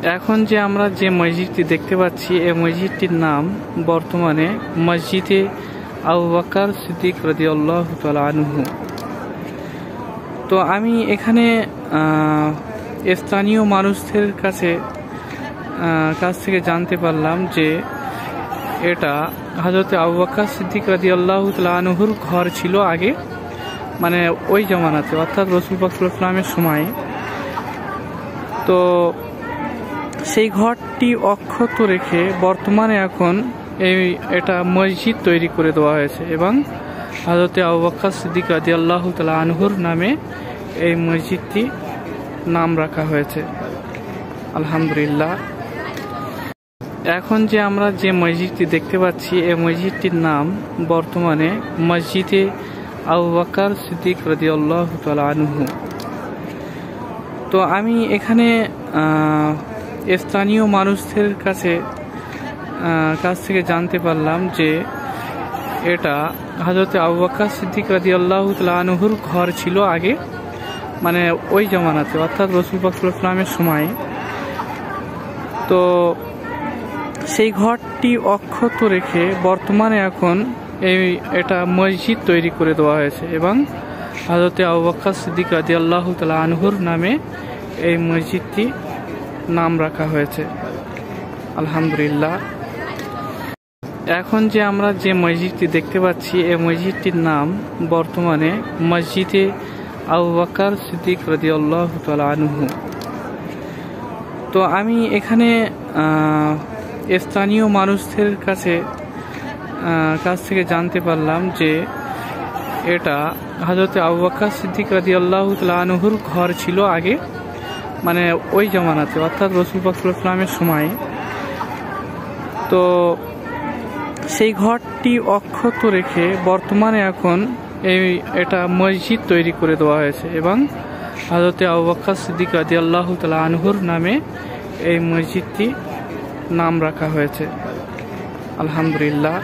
এখন যে আমরা যে মসজিদটি দেখতে পাচ্ছি এই মসজিদটির নাম বর্তমানে মসজিদে আবু বকর সিদ্দিক রাদিয়াল্লাহু তাআলা আনহু। তো আমি এখানে স্থানীয় মানুষদের কাছ থেকে জানতে পারলাম যে এটা হযরত আবু বকর সিদ্দিক রাদিয়াল্লাহু তাআলা আনহুর ঘর ছিল আগে, মানে ওই জামানাতে, অর্থাৎ রাসূল পাক সাল্লাল্লাহু আলাইহি ওয়াসাল্লামের সময়। তো সেই ঘরটি অক্ষত রেখে বর্তমানে এখন এটা মসজিদ তৈরি করে দেওয়া হয়েছে এবং হযরত আবু বকর সিদ্দিক রাদিয়াল্লাহু তাআলা আনহুর নামে এই মসজিদটি নাম রাখা হয়েছে। আলহামদুলিল্লাহ। এখন যে আমরা যে মসজিদটি দেখতে পাচ্ছি এই মসজিদটির নাম বর্তমানে মসজিদে আবু বকর সিদ্দিক রাদিয়াল্লাহু তাআলা আনহু। তো আমি এখানে স্থানীয় মানুষদের কাছ থেকে জানতে পারলাম যে এটা হযরত আবু বকর সিদ্দিক রাদিয়াল্লাহু তাআলা আনহুর ঘর ছিল আগে, মানে ওই জামানাতে, অর্থাৎ রাসূল পাক সাল্লাল্লাহু আলাইহি ওয়াসাল্লামের সময়। তো সেই ঘরটি অক্ষত রেখে বর্তমানে এখন এটা মসজিদ তৈরি করে দেওয়া হয়েছে এবং হযরত আবু বকর সিদ্দিক রাদিয়াল্লাহু তাআলা আনহুর নামে এই মসজিদটি নাম রাখা হয়েছে। আলহামদুলিল্লাহ। এখন যে আমরা যে মসজিদটি দেখতে পাচ্ছি এই মসজিদটির নাম বর্তমানে মসজিদে আবু বকর সিদ্দিক রাদিয়াল্লাহু তাআলা আনহু। তো আমি এখানে স্থানীয় মানুষদের কাছ থেকে জানতে পারলাম যে এটা হযরত আবু বকর সিদ্দিক রাদিয়াল্লাহু তাআলা আনহুর ঘর ছিল আগে, মানে ওই জামানাতে, অর্থাৎ রাসূল পাক সাল্লাল্লাহু আলাইহি ওয়াসাল্লামের সময়। তো সেই ঘরটি অক্ষত রেখে বর্তমানে এখন এটা মসজিদ তৈরি করে দেওয়া হয়েছে এবং হযরত আবু বকর সিদ্দিক রাদিয়াল্লাহু তাআলা আনহুর নামে এই মসজিদটি নাম রাখা হয়েছে। আলহামদুলিল্লাহ।